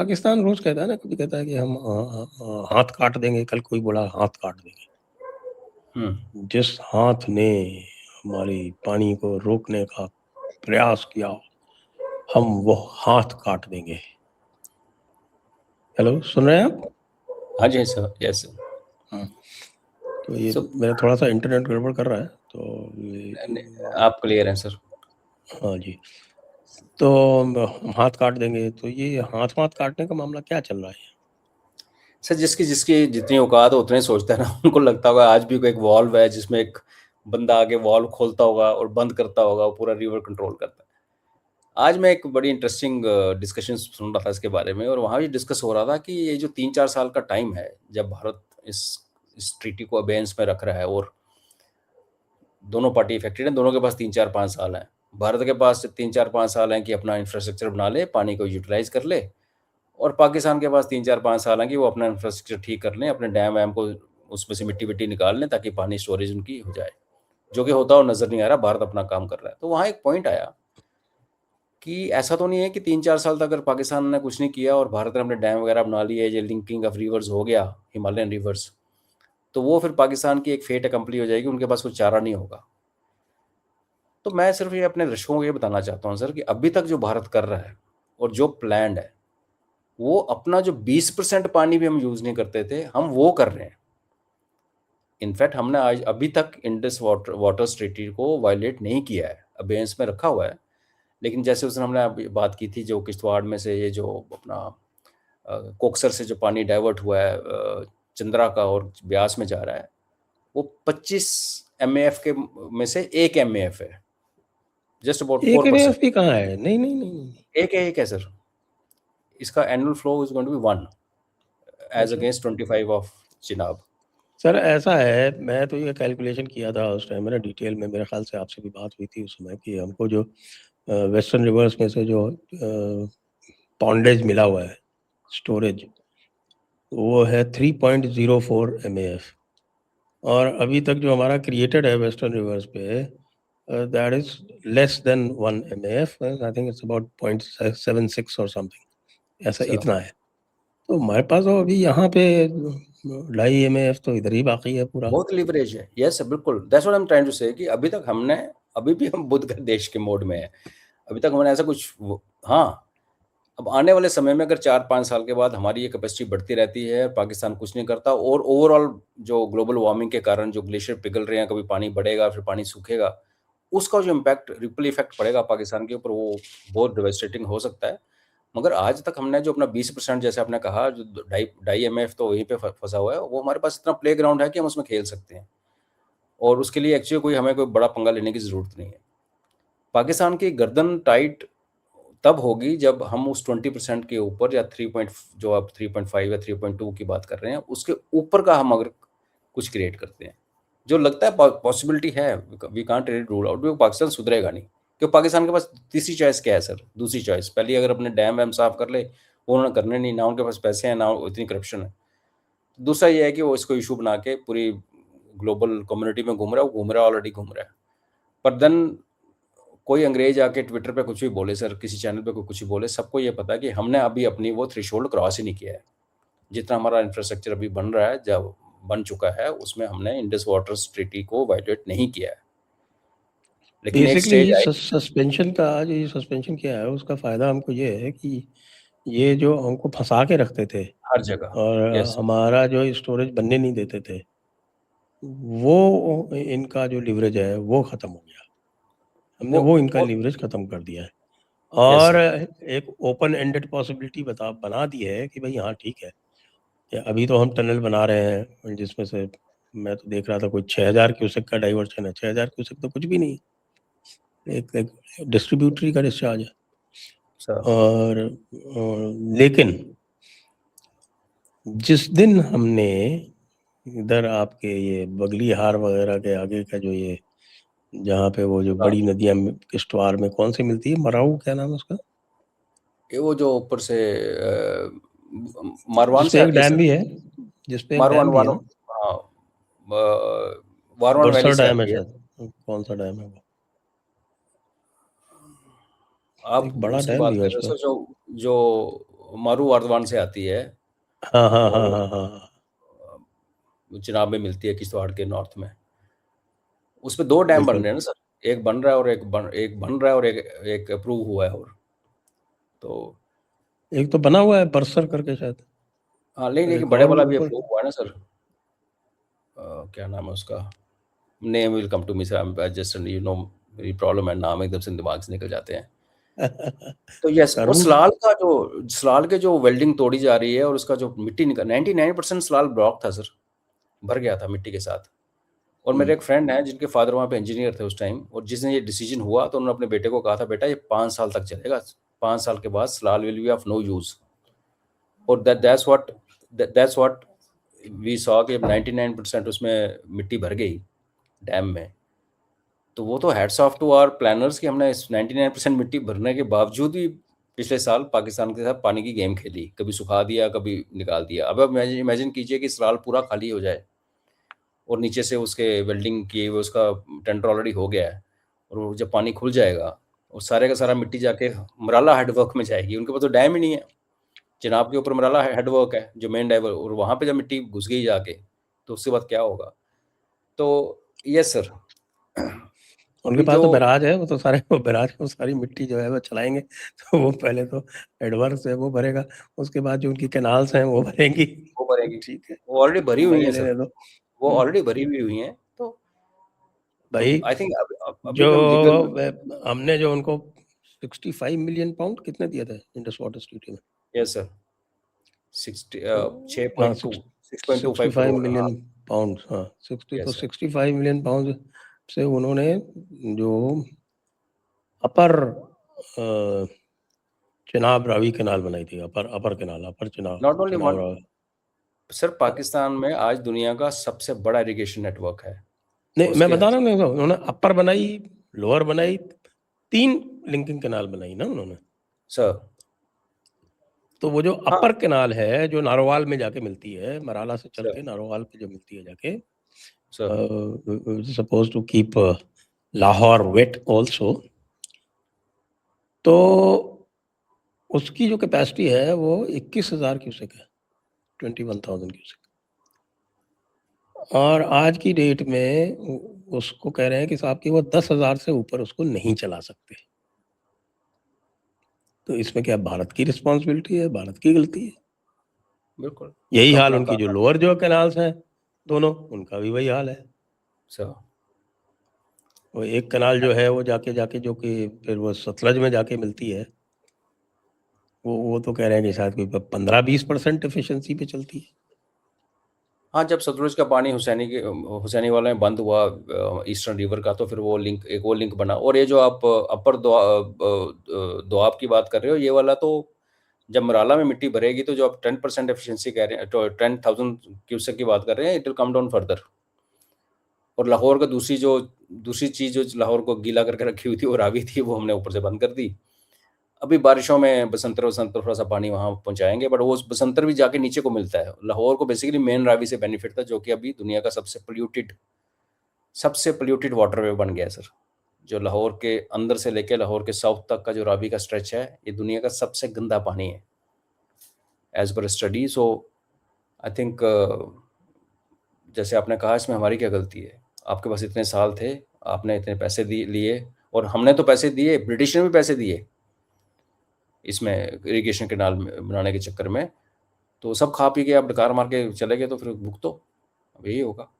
पाकिस्तान रोज कहता है ना, कभी कहता है कि हम हाथ काट देंगे, कल कोई बोला हाथ काट देंगे। जिस हाथ ने हमारी पानी को रोकने का प्रयास किया, हम वो हाथ काट देंगे। हेलो, सुन रहे हैं आप? हाँ जी सर, यस सर। तो ये मेरा थोड़ा सा इंटरनेट गड़बड़ कर रहा है, तो आप क्लियर हैं सर? हाँ जी। तो हाथ काट देंगे, तो ये हाथ काटने का मामला क्या चल रहा है सर? जिसकी जिसकी जितनी औकात है उतने सोचता है ना। उनको लगता होगा आज भी कोई एक वॉल्व है जिसमें एक बंदा आगे वॉल्व खोलता होगा और बंद करता होगा, वो पूरा रिवर कंट्रोल करता है। आज मैं एक बड़ी इंटरेस्टिंग डिस्कशन सुन रहा था इसके बारे में, और वहाँ भी डिस्कस हो रहा था कि ये जो 3-4 साल का टाइम है जब भारत इस ट्रीटी को अबेंस में रख रहा है, और दोनों पार्टी इफेक्टेड हैं, दोनों के पास 3-4-5 साल हैं। भारत के पास 3-4-5 साल हैं कि अपना इंफ्रास्ट्रक्चर बना ले, पानी को यूटिलाइज कर ले, और पाकिस्तान के पास 3-4-5 साल हैं कि वो अपना इंफ्रास्ट्रक्चर ठीक कर लें, अपने डैम वैम को उसमें से मिट्टी विट्टी निकाल लें ताकि पानी स्टोरेज उनकी हो जाए। जो कि होता हो नज़र नहीं आ रहा, भारत अपना काम कर रहा है। तो वहाँ एक पॉइंट आया कि ऐसा तो नहीं है कि 3-4 साल तक अगर पाकिस्तान ने कुछ नहीं किया और भारत ने अपने डैम वगैरह बना लिए, ये लिंकिंग ऑफ रिवर्स हो गया, हिमालयन रिवर्स, तो वो फिर पाकिस्तान की एक फेट अकम्पली हो जाएगी, उनके पास कोई चारा नहीं होगा। तो मैं सिर्फ ये अपने दर्शकों को ये बताना चाहता हूँ सर कि अभी तक जो भारत कर रहा है और जो प्लान्ड है, वो अपना जो 20% पानी भी हम यूज़ नहीं करते थे, हम वो कर रहे हैं। इनफैक्ट हमने आज अभी तक इंडस वाटर ट्रीटी को वायलेट नहीं किया है, अबेंस में रखा हुआ है। लेकिन जैसे उस दिन हमने अभी बात की थी, जो किश्तवाड़ में से ये जो अपना कोकसर से जो पानी डाइवर्ट हुआ है चंद्रा का और ब्यास में जा रहा है, वो 25 MAF के में से 1 MAF है, जस्ट अबाउट 4%। MAF भी कहाँ है? नहीं, एक है सर। इसका annual flow is going to be 1 as against 25 of Chenab. Sir ऐसा है, मैं तो ये कैलकुलेशन किया था उस टाइम में ना, डिटेल में, मेरे ख्याल से आपसे भी बात हुई थी उस समय, कि हमको जो वेस्टर्न रिवर्स में से जो पॉन्डेज मिला हुआ है, स्टोरेज, वो है 3.04 MAF, और अभी तक जो हमारा क्रिएटेड है वेस्टर्न रिवर्स पे, that is less than 1 MAF। I think it's about 0.76 और समथिंग, ऐसा इतना है। तो हमारे पास तो अभी यहाँ पे 2.5 MAF तो इधर ही बाकी है पूरा। बहुत लीवरेज है। यस बिल्कुल, that's what I am trying to say कि अभी तक हमने, अभी भी हम बुद्ध के देश के मोड में है। अभी तक हमने ऐसा कुछ, हाँ, अब आने वाले समय में अगर 4-5 साल के बाद हमारी ये कैपेसिटी बढ़ती रहती है, पाकिस्तान कुछ नहीं करता, और ओवरऑल जो ग्लोबल वार्मिंग के कारण जो ग्लेशियर पिघल रहे हैं, कभी पानी बढ़ेगा फिर पानी सूखेगा, उसका जो इम्पैक्ट, रिपल इफेक्ट पड़ेगा पाकिस्तान के ऊपर, वो बहुत डिवास्टेटिंग हो सकता है। मगर आज तक हमने जो अपना 20%, जैसे आपने कहा, जो 2.5 MAF तो वहीं पे फंसा हुआ है, वो हमारे पास इतना प्ले ग्राउंड है कि हम उसमें खेल सकते हैं, और उसके लिए एक्चुअली हमें कोई बड़ा पंगा लेने की ज़रूरत नहीं है। पाकिस्तान की गर्दन टाइट तब होगी जब हम उस 20% के ऊपर, या 3 जो आप 3.5 या 3.2 की बात कर रहे हैं, उसके ऊपर का हम अगर कुछ क्रिएट करते हैं, जो लगता है पॉसिबिलिटी है, we can't really rule out, Pakistan सुधरेगा नहीं। क्योंकि पाकिस्तान के पास तीसरी चॉइस क्या है सर? दूसरी चॉइस, पहले अगर अपने डैम वैम साफ कर ले, वो उन्होंने करने नहीं, ना उनके पास पैसे हैं, ना इतनी करप्शन है। दूसरा ये है कि वो इसको इशू बना के पूरी ग्लोबल कम्युनिटी में घूम रहा है, ऑलरेडी घूम रहा है। पर देन कोई अंग्रेज आके ट्विटर पे कुछ भी बोले सर, किसी चैनल पे कोई कुछ भी बोले, सबको ये पता है कि हमने अभी अपनी वो थ्रेशोल्ड क्रॉस ही नहीं किया है। जितना हमारा इंफ्रास्ट्रक्चर अभी बन रहा है, जब बन चुका है, उसमें हमने इंडस वाटर ट्रीटी को वायलेट नहीं किया है। लेकिन एक बेसिकली स्टेज ये सस्पेंशन का, जो ये सस्पेंशन किया है, उसका फायदा हमको ये है कि ये जो हमको फंसा के रखते थे हर जगह, और यस, हमारा जो स्टोरेज बनने नहीं देते थे, वो इनका जो लीवरेज है वो खत्म हो गया। हमने वो इनका लीवरेज खत्म कर दिया है, और एक ओपन एंडेड पॉसिबिलिटी बना दी है कि भाई हाँ ठीक है, अभी तो हम टनल बना रहे हैं जिसमें से मैं तो देख रहा था कोई 6000 क्यूसेक का डाइवर्शन है। 6000 क्यूसेक तो कुछ भी नहीं, एक डिस्ट्रीब्यूटरी का डिस्चार्ज है। और लेकिन जिस दिन हमने इधर आपके ये बगली हार वगैरह के आगे का जो ये, जहाँ पे वो जो बड़ी नदियाँ किश्तवाड़ में कौन सी मिलती है, मराऊ, क्या नाम है उसका, ये वो जो ऊपर से मारवान जिसपे से एक आगे डैम सर, भी है, जिसपे एक मारवान डैम भी है ना, हाँ, वारवान वैली बरसर से डैम है आगे है। शायद, कौन सा डैम है वो, आप एक बड़ा उसकी डैम बात भी है कर उस रहे हो पर। सर, जो मारू वार्दवान से आती है हाँ हाँ हाँ और हाँ हाँ, चिनाब में मिलती है, किश्तवाड़ के नॉर्थ में। उसपे 2 डैम बन बिल्कुल। रहे हैं ना सर, एक बन रहा है और एक बन रहा है और एक अप्रूव हुआ है और। तो एक तो बना हुआ है बरसर करके शायद, हाँ, नहीं और लेकिन एक बड़े और वाला भी ऊपर। अप्रूव हुआ है ना सर। क्या नाम है उसका? Name will come to me sir, I just you know मेरी प्रॉब्लम है, नाम एकदम से दिमाग से निकल जाते हैं। तो यस, और करूँ। सलाल के जो वेल्डिंग तोड़ी जा रही है और उसका जो मिट्टी निकल 99% सलाल ब्लॉक था सर, भर गया था मिट्टी के साथ। और मेरे एक फ्रेंड हैं जिनके फादर वहाँ पे इंजीनियर थे उस टाइम, और जिस दिन ये डिसीजन हुआ तो उन्होंने अपने बेटे को कहा था, बेटा ये 5 साल तक चलेगा, 5 साल के बाद Salal will be of no use. और दैट्स व्हाट वी सॉ कि 99% उसमें मिट्टी भर गई डैम में। तो वो तो hats off to our planners कि हमने इस 99% मिट्टी भरने के बावजूद भी पिछले साल पाकिस्तान के साथ पानी की गेम खेली, कभी सुखा दिया, कभी निकाल दिया। अब आप इमेजिन कीजिए कि सलाल पूरा खाली हो जाए और नीचे से उसके वेल्डिंग किए हुए उसका टेंडर ऑलरेडी हो गया है, और वो जब पानी खुल जाएगा और सारे का सारा मिट्टी जाके मराला हेडवर्क में जाएगी। उनके पास तो डैम ही नहीं है, चिनाब के ऊपर मराला हेडवर्क है जो मेन डैम, और वहाँ पे जब मिट्टी घुस गई जाके तो उसके बाद क्या होगा? तो यस सर। उनके अभी पास जो तो बैराज है, वो तो सारे वो बैराज को सारी मिट्टी जो है वो चलाएंगे, तो वो पहले तो एडवर्स है वो भरेगा, उसके बाद जो उनकी कैनाल्स हैं वो भरेंगी। वो भरेगी, ठीक है, वो ऑलरेडी भरी हुई मजे है सर, लेने दो। वो ऑलरेडी भरी हुई हैं। तो भाई आई थिंक अभी जो भी हम लीगल। हमने जो उनको 65 मिलियन पाउंड कितने दिया था इंडस वाटर सिटी में? यस सर, 60 तो हाँ 6.2 सिक्सटी 6.25 फाइव करोड़ हाँ। मिलियन पाउंड हाँ 60, तो यस सर। 65 मिलियन पाउंड से उन्होंने जो अपर चिनाब रावी कैनाल बनाई थी, upper upper canal, upper Chenab not only Chenab one Ravi. Sir, Pakistan में आज दुनिया का सबसे बड़ा इरिगेशन नेटवर्क है। नहीं, मैं उसके बता रहा हूँ ना, उन्होंने अपर बनाई, लोअर बनाई, 3 लिंकिंग कैनाल बनाई ना उन्होंने। सर तो वो जो हाँ अपर कैनाल है जो नारोवाल में जाके मिलती है, मराला से चल सर के नारोवाल पे जो मिलती है जाके, sir suppose to keep Lahore wait also, तो उसकी जो कैपेसिटी है वो 21,000 क्यूसेक है, 21,000 क्यूसेक। और आज की डेट में उसको कह रहे हैं कि साहब कि वो 10,000 से ऊपर उसको नहीं चला सकते। तो इसमें क्या भारत की रिस्पॉन्सिबिलिटी है, भारत की गलती है? बिल्कुल। यही तो हाल अपना उनकी जो काम लोअर जो कैनाल्स हैं दोनों, उनका भी वही हाल है। सर। वो एक कैनाल जो है वो जाके जाके जो कि फिर वो सतलज में जाके मिलती है, वो तो कह रहे हैं कि शायद कोई 15-20% एफिशिएंसी पे चलती है। हाँ, जब सतलुज का पानी हुसैनी वाला में बंद हुआ ईस्टर्न रिवर का, तो फिर वो लिंक, एक वो लिंक बना। और ये जो आप अपर दोआब की बात कर रहे हो, ये वाला तो जब मराला में मिट्टी भरेगी तो जो आप 10% एफिशिएंसी कह रहे हैं, तो 10,000 क्यूसेक की बात कर रहे हैं, it will come down further. और लाहौर का दूसरी चीज़ जो लाहौर को गीला करके रखी हुई थी, वो रावी थी, वो हमने ऊपर से बंद कर दी। अभी बारिशों में बसंतर थोड़ा सा पानी वहाँ पहुँचाएंगे, बट वो बसंतर भी जाके नीचे को मिलता है। लाहौर को बेसिकली मेन रावी से बेनिफिट था, जो कि अभी दुनिया का सबसे पोल्यूटेड वाटरवे बन गया है सर। जो लाहौर के अंदर से लेके लाहौर के साउथ तक का जो रावी का स्ट्रेच है, ये दुनिया का सबसे गंदा पानी है as per study. So I think जैसे आपने कहा, इसमें हमारी क्या गलती है? आपके पास इतने साल थे, आपने इतने पैसे लिए, और हमने तो पैसे दिए, ब्रिटिश ने भी पैसे दिए इसमें इरिगेशन कैनाल बनाने के चक्कर में। तो सब खा पी के आप डकार मार के चले गए, तो फिर भुगतो, अब यही होगा।